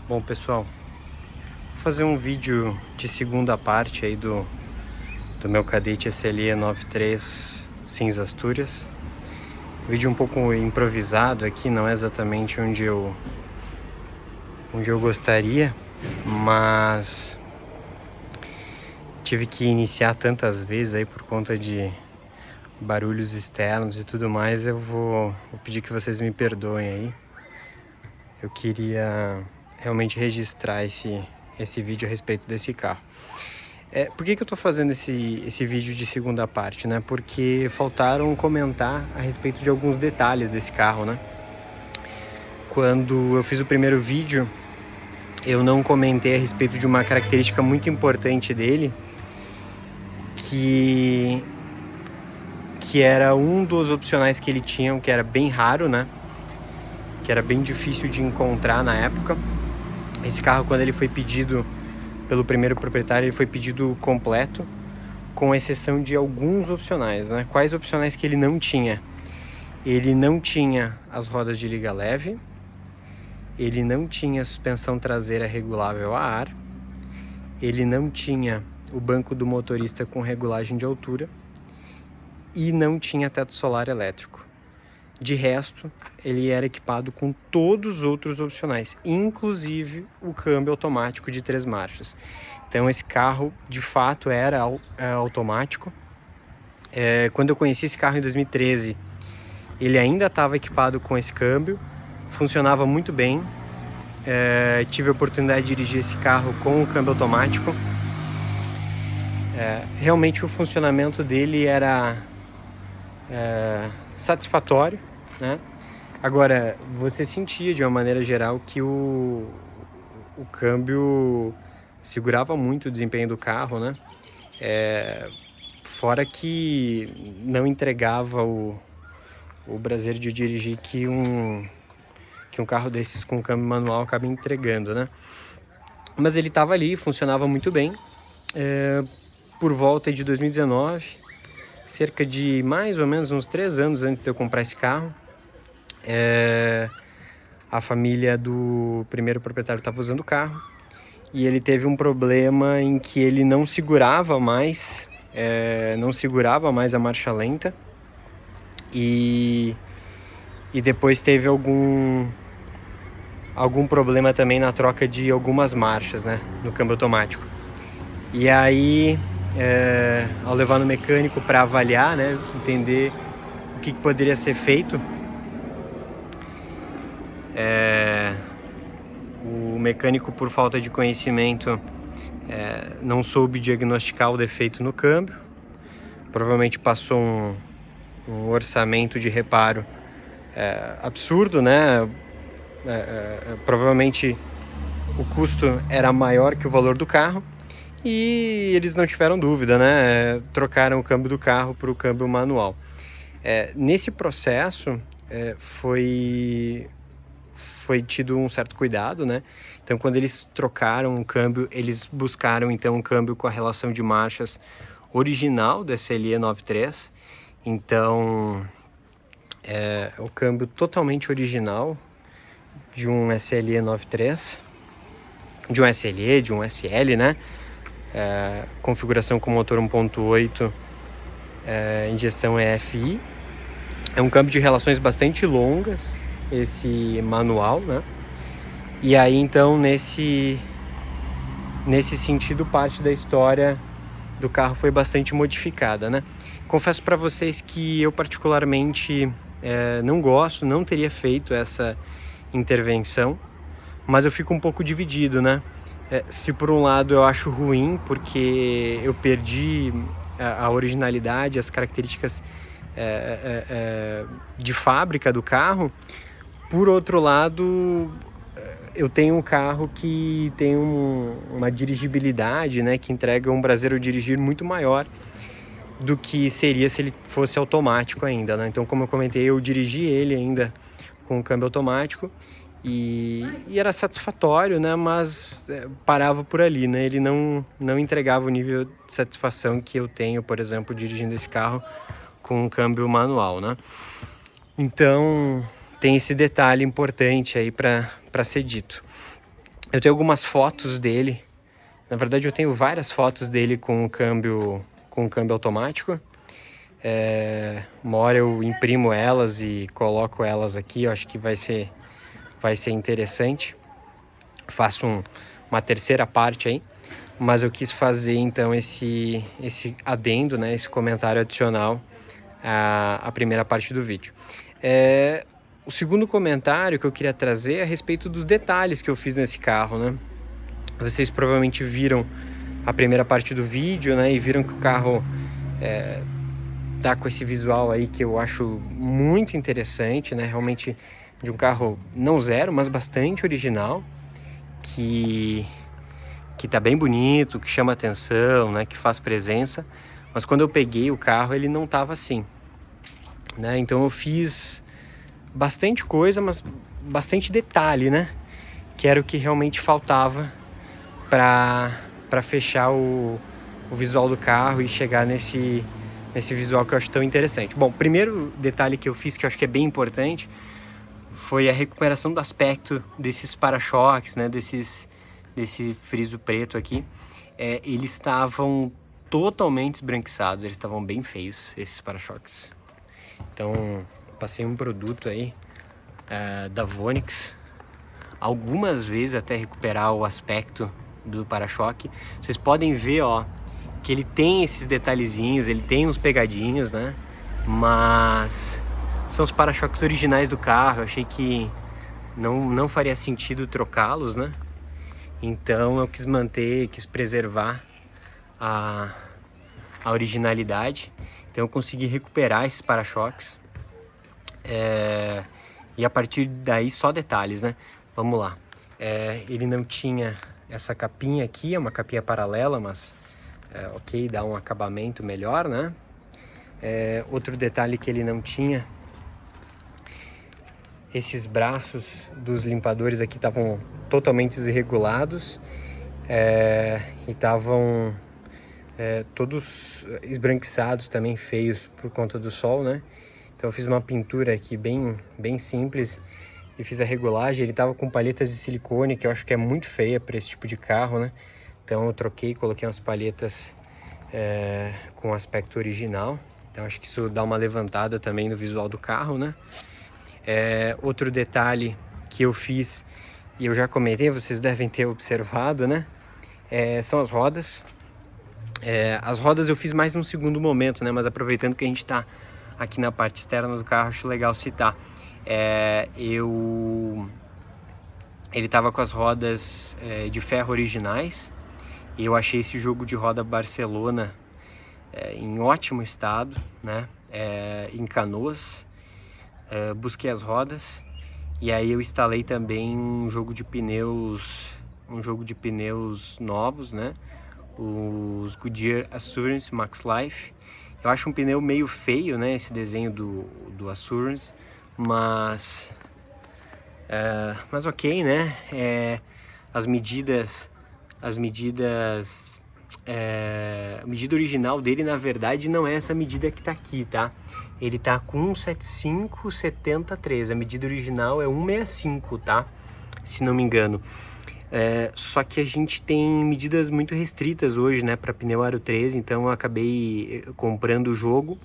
Bom, pessoal, vou fazer um vídeo de segunda parte aí do meu Cadete SLE 93 Cinza Astúrias. Vídeo um pouco improvisado aqui, não é exatamente onde eu gostaria, mas tive que iniciar tantas vezes aí por conta de barulhos externos e tudo mais. Eu vou pedir que vocês me perdoem aí. Eu queria realmente registrar esse vídeo a respeito desse carro. Por que eu estou fazendo esse vídeo de segunda parte, né? Porque faltaram comentar a respeito de alguns detalhes desse carro, né? Quando eu fiz o primeiro vídeo, eu não comentei a respeito de uma característica muito importante dele, que era um dos opcionais que ele tinha, que era bem raro, né? Que era bem difícil de encontrar na época. Esse carro, quando ele foi pedido pelo primeiro proprietário, ele foi pedido completo, com exceção de alguns opcionais, né? Quais opcionais que ele não tinha? Ele não tinha as rodas de liga leve, ele não tinha suspensão traseira regulável a ar, ele não tinha o banco do motorista com regulagem de altura e não tinha teto solar elétrico. De resto, ele era equipado com todos os outros opcionais, inclusive o câmbio automático de 3 marchas. Então esse carro, de fato, era automático. Quando eu conheci esse carro em 2013, ele ainda estava equipado com esse câmbio, funcionava muito bem. Tive a oportunidade de dirigir esse carro com o câmbio automático. Realmente o funcionamento dele era satisfatório, né? Agora, você sentia de uma maneira geral que o câmbio segurava muito o desempenho do carro, né? Fora que não entregava o prazer de dirigir que um carro desses com câmbio manual acaba entregando, né? Mas ele estava ali, funcionava muito bem. Por volta de 2019, cerca de mais ou menos uns 3 anos antes de eu comprar esse carro, a família do primeiro proprietário estava usando o carro e ele teve um problema em que ele não segurava mais a marcha lenta e depois teve algum problema também na troca de algumas marchas, né, no câmbio automático. E aí, ao levar no mecânico para avaliar, né, entender o que poderia ser feito, o mecânico, por falta de conhecimento, não soube diagnosticar o defeito no câmbio. Provavelmente passou um orçamento de reparo absurdo, né? Provavelmente o custo era maior que o valor do carro e eles não tiveram dúvida, né? Trocaram o câmbio do carro para o câmbio manual. Nesse processo foi tido um certo cuidado, né? Então, quando eles trocaram o câmbio, eles buscaram então um câmbio com a relação de marchas original do SLE 93. Então, o câmbio totalmente original de um SLE 93, de um SLE, de um SL, né? Configuração com motor 1.8, injeção EFI. É um câmbio de relações bastante longas, esse manual, né? E aí, então, nesse sentido, parte da história do carro foi bastante modificada, né? Confesso para vocês que eu particularmente não teria feito essa intervenção, mas eu fico um pouco dividido, né? Se por um lado eu acho ruim, porque eu perdi a originalidade, as características de fábrica do carro, por outro lado, eu tenho um carro que tem uma dirigibilidade, né, que entrega um prazer ao dirigir muito maior do que seria se ele fosse automático ainda, né? Então, como eu comentei, eu dirigi ele ainda com o câmbio automático e era satisfatório, né? Mas parava por ali, né? Ele não entregava o nível de satisfação que eu tenho, por exemplo, dirigindo esse carro com um câmbio manual, né? Então, tem esse detalhe importante aí para ser dito. Eu tenho algumas fotos dele. Na verdade, eu tenho várias fotos dele com o câmbio automático. Uma hora eu imprimo elas e coloco elas aqui. Eu acho que vai ser interessante. Faço uma terceira parte aí. Mas eu quis fazer então esse adendo, né? Esse comentário adicional à primeira parte do vídeo. O segundo comentário que eu queria trazer é a respeito dos detalhes que eu fiz nesse carro, né? Vocês provavelmente viram a primeira parte do vídeo, né? E viram que o carro tá com esse visual aí que eu acho muito interessante, né? Realmente de um carro não zero, mas bastante original, que tá bem bonito, que chama atenção, né? Que faz presença. Mas quando eu peguei o carro, ele não tava assim, né? Então eu fiz bastante coisa, mas bastante detalhe, né? Que era o que realmente faltava para fechar o visual do carro e chegar nesse visual que eu acho tão interessante. Bom, primeiro detalhe que eu fiz, que eu acho que é bem importante, foi a recuperação do aspecto desses para-choques, né? Desse friso preto aqui. Eles estavam totalmente esbranquiçados, eles estavam bem feios, esses para-choques. Então, passei um produto aí da Vonix, algumas vezes até recuperar o aspecto do para-choque. Vocês podem ver, ó, que ele tem esses detalhezinhos, ele tem uns pegadinhos, né? Mas são os para-choques originais do carro. Eu achei que não faria sentido trocá-los, né? Então eu quis manter, quis preservar a originalidade. Então eu consegui recuperar esses para-choques. E a partir daí só detalhes, né? Vamos lá. Ele não tinha essa capinha aqui, é uma capinha paralela, mas ok, dá um acabamento melhor, né? Outro detalhe que ele não tinha, esses braços dos limpadores aqui estavam totalmente desregulados e estavam todos esbranquiçados também, feios por conta do sol, né? Então eu fiz uma pintura aqui bem simples e fiz a regulagem. Ele tava com palhetas de silicone, que eu acho que é muito feia para esse tipo de carro, né? Então eu troquei, coloquei umas palhetas com aspecto original. Então acho que isso dá uma levantada também no visual do carro, né? Outro detalhe que eu fiz, e eu já comentei, vocês devem ter observado, né? São as rodas. As rodas eu fiz mais num segundo momento, né? Mas aproveitando que a gente tá aqui na parte externa do carro, acho legal citar. Ele tava com as rodas de ferro originais, e eu achei esse jogo de roda Barcelona em ótimo estado, né? Em Canoas. Busquei as rodas e aí eu instalei também um jogo de pneus novos, né? Os Goodyear Assurance Max Life. Eu acho um pneu meio feio, né? Esse desenho do Assurance, mas ok, né? A medida original dele, na verdade, não é essa medida que tá aqui, tá? Ele tá com 175/73. A medida original é 165, tá? Se não me engano. Só que a gente tem medidas muito restritas hoje, né, para pneu aro 13, então eu acabei comprando o jogo.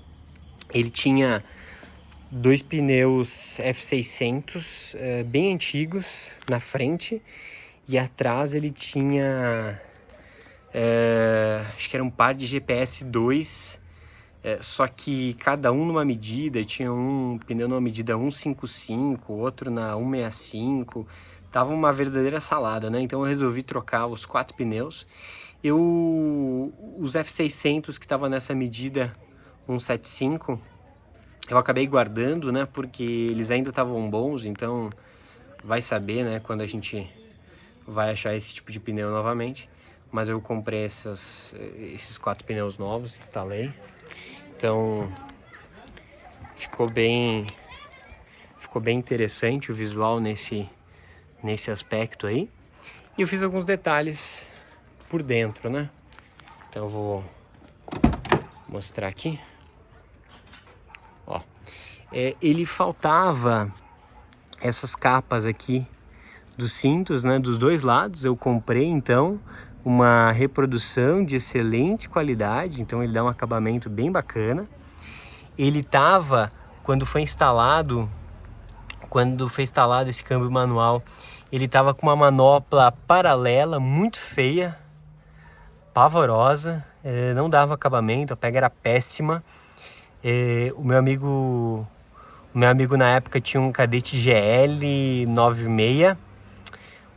Ele tinha dois pneus F600 bem antigos na frente, e atrás ele tinha acho que era um par de GPS 2, só que cada um numa medida. Tinha um pneu numa medida 155, outro na 165. Tava uma verdadeira salada, né? Então eu resolvi trocar os 4 pneus. Os F600 que estavam nessa medida 175, eu acabei guardando, né? Porque eles ainda estavam bons, então vai saber, né? Quando a gente vai achar esse tipo de pneu novamente. Mas eu comprei esses 4 pneus novos, instalei. Então ficou bem interessante o visual nesse aspecto aí. E eu fiz alguns detalhes por dentro, né? Então eu vou mostrar aqui. Ó, ele faltava essas capas aqui dos cintos, né, dos dois lados. Eu comprei então uma reprodução de excelente qualidade, então ele dá um acabamento bem bacana. Ele tava, quando foi instalado esse câmbio manual, ele tava com uma manopla paralela muito feia, pavorosa, não dava acabamento, a pega era péssima. O meu amigo na época tinha um Cadete GL 96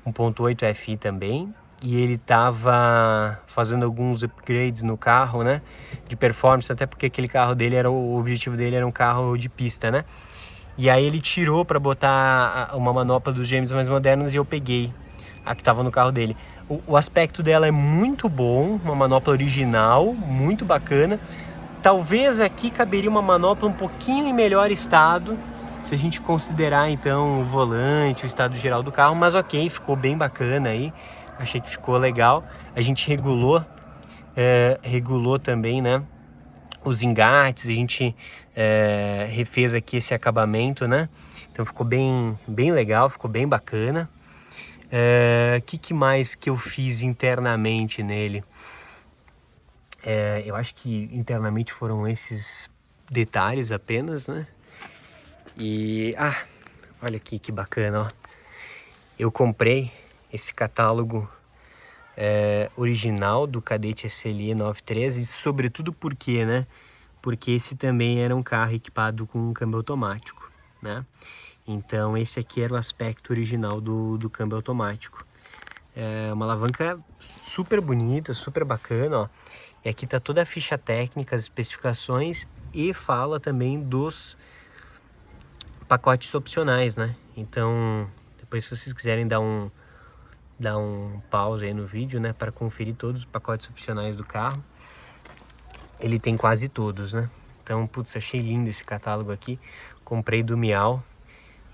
1.8 FI também, e ele tava fazendo alguns upgrades no carro, né, de performance, até porque aquele carro dele o objetivo dele era um carro de pista, né? E aí ele tirou para botar uma manopla dos GMs mais modernos e eu peguei a que tava no carro dele. O aspecto dela é muito bom, uma manopla original, muito bacana. Talvez aqui caberia uma manopla um pouquinho em melhor estado, se a gente considerar então o volante, o estado geral do carro, mas ok, ficou bem bacana aí, achei que ficou legal. A gente regulou também, né, os engates, a gente refez aqui esse acabamento, né, então ficou bem legal, ficou bem bacana. Que mais que eu fiz internamente nele? Eu acho que internamente foram esses detalhes apenas, né? E, olha aqui que bacana, ó. Eu comprei esse catálogo original do Cadete SLE 913, sobretudo porque, né? Porque esse também era um carro equipado com um câmbio automático, né? Então esse aqui era o aspecto original do câmbio automático. Uma alavanca super bonita, super bacana, ó. E aqui tá toda a ficha técnica, as especificações e fala também dos pacotes opcionais, né? Então, depois se vocês quiserem dar um pause aí no vídeo, né, para conferir todos os pacotes opcionais do carro, ele tem quase todos, né? Então, putz, achei lindo esse catálogo aqui. Comprei do Miau,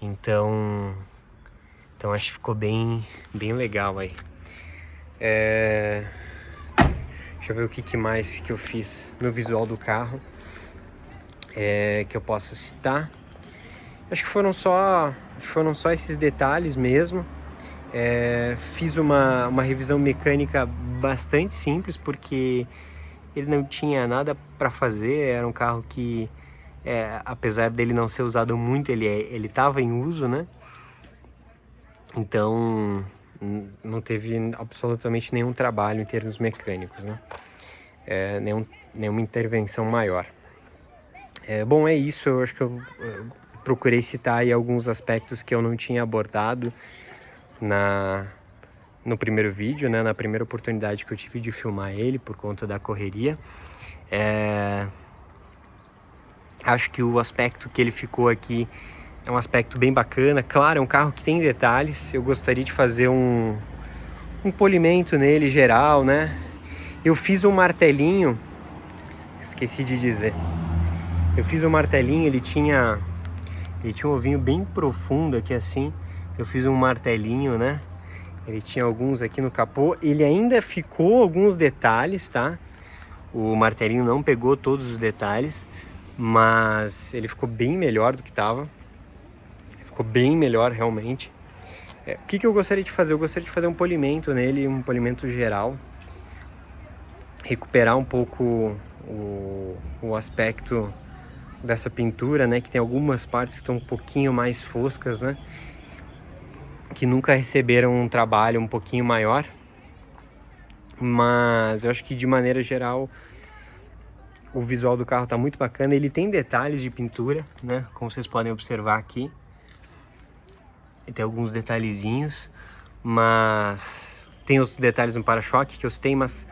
então acho que ficou bem legal aí. Deixa eu ver o que mais que eu fiz no visual do carro que eu possa citar. Acho que foram só esses detalhes mesmo. Fiz uma revisão mecânica bastante simples, porque ele não tinha nada para fazer. Era um carro que, apesar dele não ser usado muito, ele estava em uso, né? Então não teve absolutamente nenhum trabalho em termos mecânicos, né? Nenhuma intervenção maior. Bom, é isso. Eu acho que eu procurei citar aí alguns aspectos que eu não tinha abordado no primeiro vídeo, né? Na primeira oportunidade que eu tive de filmar ele por conta da correria. Acho que o aspecto que ele ficou aqui é um aspecto bem bacana. Claro, é um carro que tem detalhes. Eu gostaria de fazer um polimento nele geral, né? Eu fiz um martelinho, esqueci de dizer. Eu fiz um martelinho, ele tinha um ovinho bem profundo aqui assim. Eu fiz um martelinho, né? Ele tinha alguns aqui no capô. Ele ainda ficou alguns detalhes, tá? O martelinho não pegou todos os detalhes, mas ele ficou bem melhor do que estava. Ficou bem melhor realmente. O que eu gostaria de fazer? Eu gostaria de fazer um polimento nele, um polimento geral. Recuperar um pouco o aspecto dessa pintura, né? Que tem algumas partes que estão um pouquinho mais foscas, né? Que nunca receberam um trabalho um pouquinho maior. Mas eu acho que de maneira geral o visual do carro tá muito bacana. Ele tem detalhes de pintura, né? Como vocês podem observar aqui. Ele tem alguns detalhezinhos, mas tem os detalhes no para-choque que eu citei, mas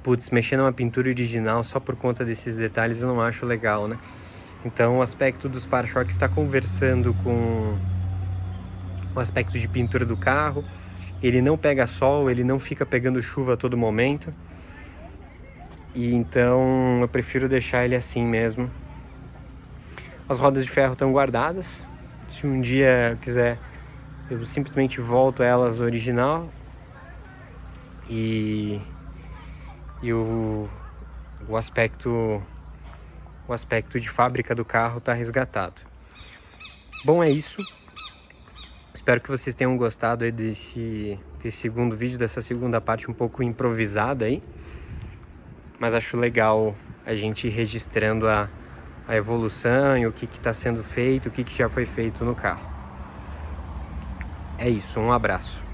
putz, mexer numa pintura original só por conta desses detalhes eu não acho legal, né? Então o aspecto dos para-choques está conversando com o aspecto de pintura do carro. Ele não pega sol, ele não fica pegando chuva a todo momento. E então eu prefiro deixar ele assim mesmo. As rodas de ferro estão guardadas. Se um dia eu quiser, eu simplesmente volto elas original. E o aspecto de fábrica do carro está resgatado. Bom, é isso. Espero que vocês tenham gostado aí desse segundo vídeo, dessa segunda parte um pouco improvisada aí. Mas acho legal a gente ir registrando a evolução e o que está sendo feito, o que já foi feito no carro. É isso, um abraço.